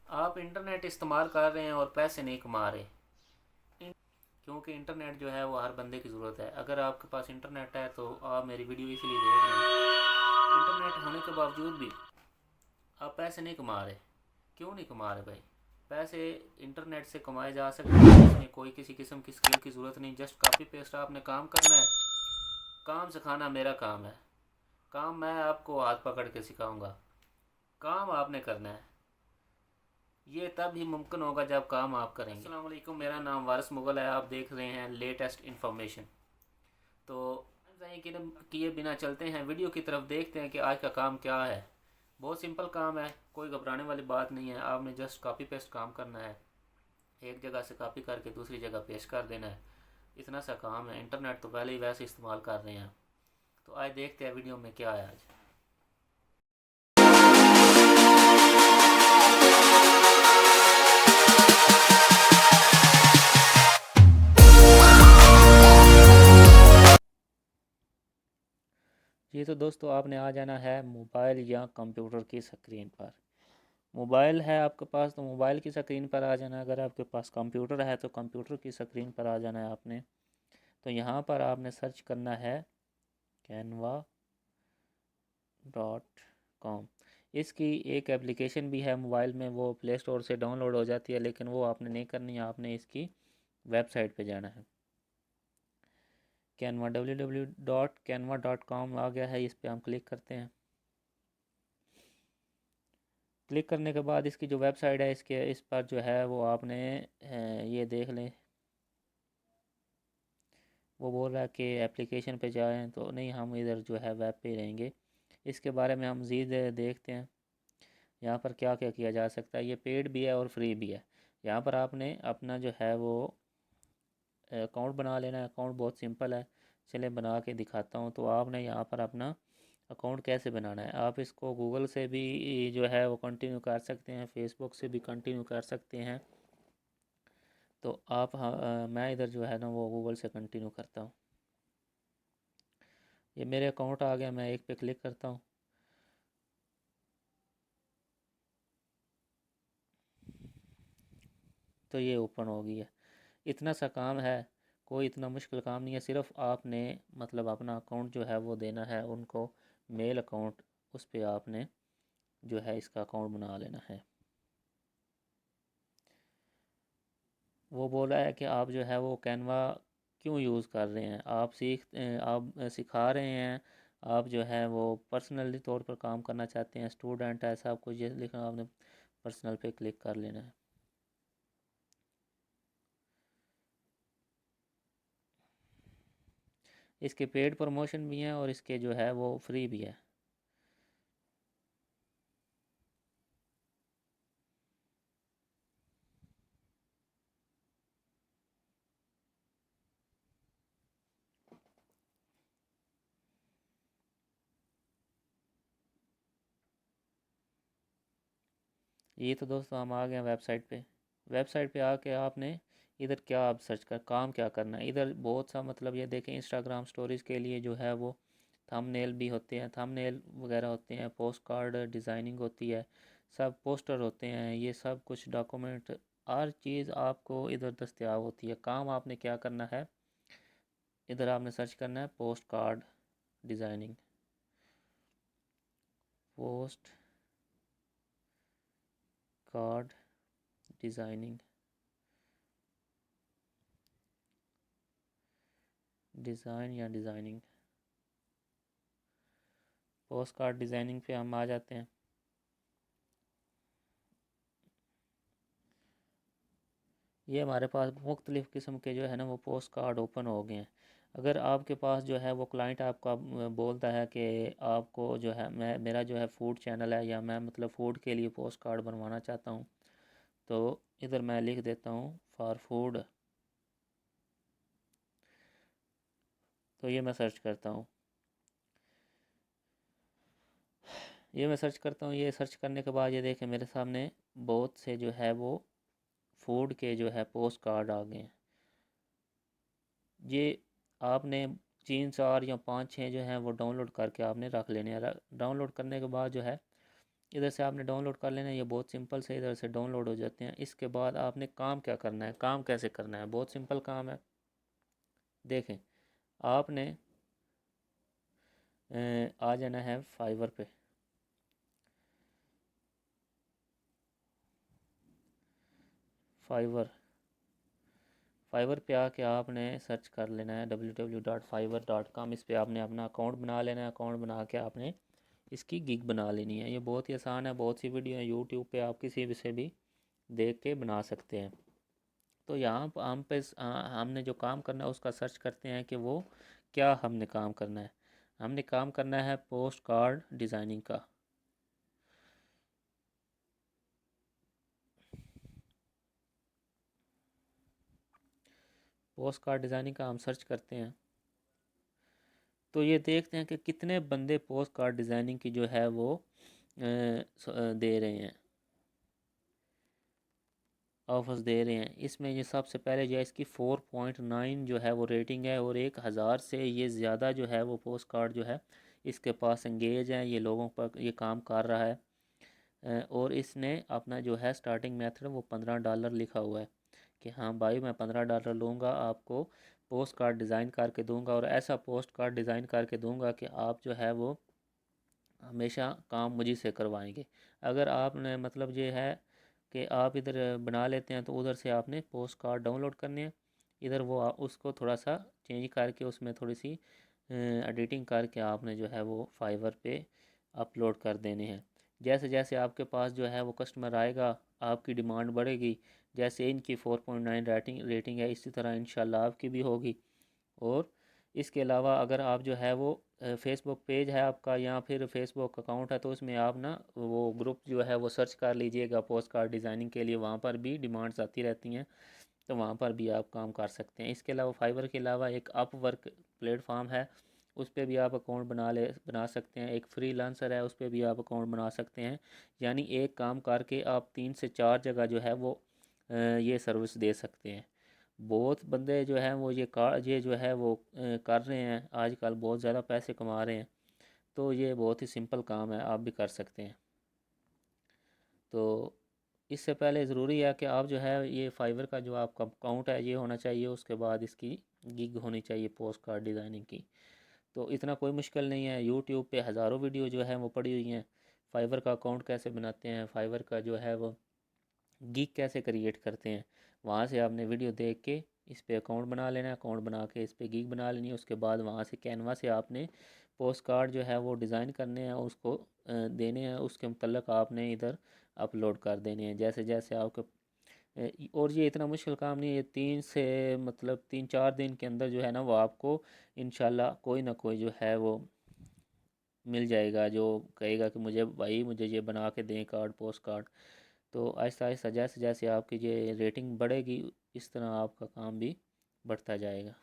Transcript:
आप इंटरनेट इस्तेमाल कर रहे हैं और पैसे नहीं कमा रहे। क्योंकि इंटरनेट जो है वो हर बंदे की ज़रूरत है। अगर आपके पास इंटरनेट है तो आप मेरी वीडियो इसलिए देख रहे हैं। इंटरनेट होने के बावजूद भी आप पैसे नहीं कमा रहे। क्यों नहीं कमा रहे भाई? पैसे इंटरनेट से कमाए जा सकते हैं। इसमें कोई किसी किस्म की स्किल की ज़रूरत नहीं। जस्ट कॉपी पेस्ट आपने काम करना है। काम सिखाना मेरा काम है। काम मैं आपको हाथ पकड़ के सिखाऊंगा। काम आपने करना है। ये तब ही मुमकिन होगा जब काम आप करेंगे। अस्सलाम वालेकुम, मेरा नाम वारिस मुगल है। आप देख रहे हैं लेटेस्ट इन्फॉर्मेशन। तो किए बिना चलते हैं वीडियो की तरफ, देखते हैं कि आज का काम क्या है। बहुत सिंपल काम है, कोई घबराने वाली बात नहीं है। आपने जस्ट कॉपी पेस्ट काम करना है। एक जगह से कॉपी करके दूसरी जगह पेश कर देना है। इतना सा काम है। इंटरनेट तो पहले ही वैसे इस्तेमाल कर रहे हैं। तो आज देखते हैं वीडियो में क्या है आज। जी तो दोस्तों, आपने आ जाना है मोबाइल या कंप्यूटर की स्क्रीन पर। मोबाइल है आपके पास तो मोबाइल की स्क्रीन पर आ जाना है। अगर आपके पास कंप्यूटर है तो कंप्यूटर की स्क्रीन पर आ जाना है आपने। तो यहाँ पर आपने सर्च करना है canva.com। इसकी एक एप्लीकेशन भी है मोबाइल में, वो प्ले स्टोर से डाउनलोड हो जाती है, लेकिन वो आपने नहीं करनी है। आपने इसकी वेबसाइट पे जाना है। कैनवा www.canva.com आ गया है। इस पर हम क्लिक करते हैं। क्लिक करने के बाद इसकी जो वेबसाइट है, इस पर जो है वो आपने ये देख लें। वो बोल रहा है कि एप्लीकेशन पे जाएं, तो नहीं, हम इधर जो है वेब पे रहेंगे। इसके बारे में हम मज़ीद देखते हैं यहाँ पर क्या क्या किया जा सकता है। ये पेड भी है और फ्री भी है। यहाँ पर आपने अपना जो है वो अकाउंट बना लेना है। अकाउंट बहुत सिंपल है, चले बना के दिखाता हूँ। तो आपने यहाँ पर अपना अकाउंट कैसे बनाना है, आप इसको गूगल से भी जो है वो कंटिन्यू कर सकते हैं, फेसबुक से भी कंटिन्यू कर सकते हैं। तो आप मैं इधर जो है ना वो गूगल से कंटिन्यू करता हूँ। ये मेरे अकाउंट आ गया, मैं एक पे क्लिक करता हूँ। तो ये ओपन हो गई है। इतना सा काम है, कोई इतना मुश्किल काम नहीं है। सिर्फ आपने मतलब अपना अकाउंट जो है वो देना है उनको, मेल अकाउंट। उस पर आपने जो है इसका अकाउंट बना लेना है। वो बोला है कि आप जो है वो कैनवा क्यों यूज़ कर रहे हैं। आप सिखा रहे हैं, आप जो है वो पर्सनली तौर पर काम करना चाहते हैं, स्टूडेंट है, ऐसा आपको ये लिखना, आपने पर्सनल पे क्लिक कर लेना है। इसके पेड प्रमोशन भी हैं और इसके जो है वो फ्री भी है। ये तो दोस्तों हम आ गए हैं वेबसाइट पे। वेबसाइट पे आके आपने इधर क्या आप सर्च कर काम क्या करना है। इधर बहुत सा मतलब ये देखें, इंस्टाग्राम स्टोरीज़ के लिए जो है वो थंबनेल भी होते हैं, थंबनेल वगैरह होते हैं, पोस्ट कार्ड डिज़ाइनिंग होती है, सब पोस्टर होते हैं, ये सब कुछ डॉक्यूमेंट, हर चीज़ आपको इधर दस्तयाब होती है। काम आपने क्या करना है, इधर आपने सर्च करना है post card designing. Post card designing, design या डिज़ाइनिंग, पोस्ट कार्ड डिज़ाइनिंग पे हम आ जाते हैं। ये हमारे पास मुख्तलिफ़ किस्म के जो है ना वो पोस्ट कार्ड ओपन हो गए हैं। अगर आपके पास जो है वो क्लाइंट आपका बोलता है कि आपको जो है मेरा जो है फूड चैनल है, या मैं मतलब फ़ूड के लिए पोस्ट कार्ड बनवाना चाहता हूँ, तो इधर मैं लिख देता हूँ फॉर फूड। तो ये मैं सर्च करता हूँ। ये सर्च करता हूँ। ये सर्च करने के बाद ये देखें मेरे सामने बहुत से जो है वो फूड के जो है पोस्ट कार्ड आ गए हैं। ये आपने 3 4 या 5 6 जो हैं वो डाउनलोड करके आपने रख लेने हैं। डाउनलोड करने के बाद जो है इधर से आपने डाउनलोड कर लेना है। ये बहुत सिंपल से इधर से डाउनलोड हो जाते हैं। इसके बाद आपने काम क्या करना है, काम कैसे करना है, बहुत सिंपल काम है। देखें, आपने आ जाना है फाइवर पे। फाइवर फाइवर पे आके आपने सर्च कर लेना है www.fiverr.com। इस पे आपने अपना अकाउंट बना लेना है। अकाउंट बना के आपने इसकी गिग बना लेनी है। ये बहुत ही आसान है, बहुत सी वीडियो है यूट्यूब पे, आप किसी भी से भी देख के बना सकते हैं। तो यहाँ पर हमने जो काम करना है उसका सर्च करते हैं कि वो क्या हमने काम करना है। हमने काम करना है पोस्ट कार्ड डिज़ाइनिंग का। पोस्ट कार्ड डिज़ाइनिंग का हम सर्च करते हैं तो ये देखते हैं कि कितने बंदे पोस्ट कार्ड डिज़ाइनिंग की जो है वो दे रहे हैं, ऑफर्स दे रहे हैं। इसमें ये सबसे पहले जो है इसकी 4.9 जो है वो रेटिंग है, और 1000 से ये ज़्यादा जो है वो पोस्ट कार्ड जो है इसके पास एंगेज है, ये लोगों पर ये काम कर रहा है। और इसने अपना जो है स्टार्टिंग मेथड वो $15 लिखा हुआ है कि हाँ भाई मैं $15 लूँगा, आपको पोस्ट कार्ड डिज़ाइन करके दूँगा, और ऐसा पोस्ट कार्ड डिज़ाइन करके दूँगा कि आप जो है वो हमेशा काम मुझी से करवाएंगे। अगर आपने मतलब ये है कि आप इधर बना लेते हैं तो उधर से आपने पोस्ट कार्ड डाउनलोड करने हैं। इधर वो उसको थोड़ा सा चेंज करके उसमें थोड़ी सी एडिटिंग करके आपने जो है वो फाइवर पे अपलोड कर देने हैं। जैसे जैसे आपके पास जो है वो कस्टमर आएगा, आपकी डिमांड बढ़ेगी। जैसे इनकी 4.9 रेटिंग है, इसी तरह इंशाल्लाह आपकी भी होगी। और इसके अलावा अगर आप जो है वो फेसबुक पेज है आपका या फिर फेसबुक अकाउंट है तो उसमें आप ना वो ग्रुप जो है वो सर्च कर लीजिएगा पोस्ट कार्ड डिज़ाइनिंग के लिए। वहाँ पर भी डिमांड्स आती रहती हैं, तो वहाँ पर भी आप काम कर सकते हैं। इसके अलावा फाइवर के अलावा एक अपवर्क प्लेटफॉर्म है, उस पर भी आप अकाउंट बना सकते हैं। एक फ्रीलांसर है, उस पर भी आप अकाउंट बना सकते हैं। यानी एक काम करके आप 3 से 4 जगह जो है वो ये सर्विस दे सकते हैं। बहुत बंदे जो हैं वो ये जो है वो कर रहे हैं आजकल, बहुत ज़्यादा पैसे कमा रहे हैं। तो ये बहुत ही सिंपल काम है, आप भी कर सकते हैं। तो इससे पहले ज़रूरी है कि आप जो है ये फाइवर का जो आपका अकाउंट है ये होना चाहिए, उसके बाद इसकी गिग होनी चाहिए पोस्ट कार्ड डिज़ाइनिंग की। तो इतना कोई मुश्किल नहीं है, यूट्यूब पे हज़ारों वीडियो जो है वो पड़ी हुई हैं। फाइवर का अकाउंट कैसे बनाते हैं, फाइवर का जो है वो गिग कैसे क्रिएट करते हैं, वहाँ से आपने वीडियो देख के इस पे अकाउंट बना लेना है। अकाउंट बना के इस पे गिग बना लेनी है। उसके बाद वहाँ से कैनवा से आपने पोस्ट कार्ड जो है वो डिज़ाइन करने हैं, उसको देने हैं, उसके मतलब आपने इधर अपलोड कर देने हैं जैसे जैसे आपके और ये इतना मुश्किल काम नहीं है। ये 3 4 दिन के अंदर जो है ना वो आपको इंशाल्लाह कोई ना कोई जो है वो मिल जाएगा जो कहेगा कि मुझे भाई मुझे ये बना के दें कार्ड, पोस्ट कार्ड। तो आहिस्ता आहिस्ता जैसे जैसे आपकी ये रेटिंग बढ़ेगी इस तरह आपका काम भी बढ़ता जाएगा।